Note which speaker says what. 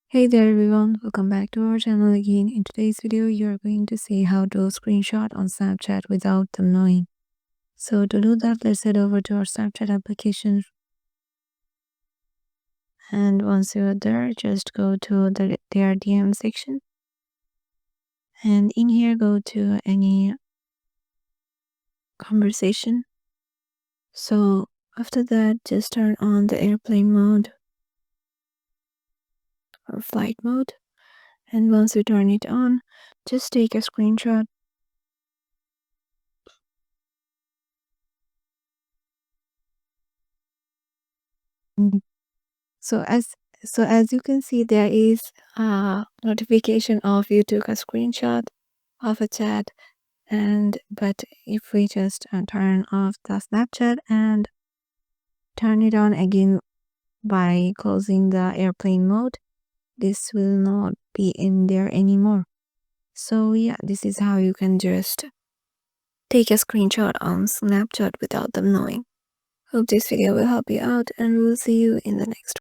Speaker 1: Hey there everyone, welcome back to our channel again. In today's video, you're going to see how to screenshot on Snapchat without them knowing. So to do that, let's head over to our Snapchat application. And once you're there, just go to their DM section. And in here, go to any conversation. So after that, just turn on the airplane mode or flight mode. And once you turn it on, just take a screenshot. So as you can see, there is a notification of you took a screenshot of a chat, but if we just turn off the Snapchat and turn it on again by closing the airplane mode, this will not be in there anymore. So yeah, this is how you can just take a screenshot on Snapchat without them knowing. Hope this video will help you out, and we'll see you in the next one.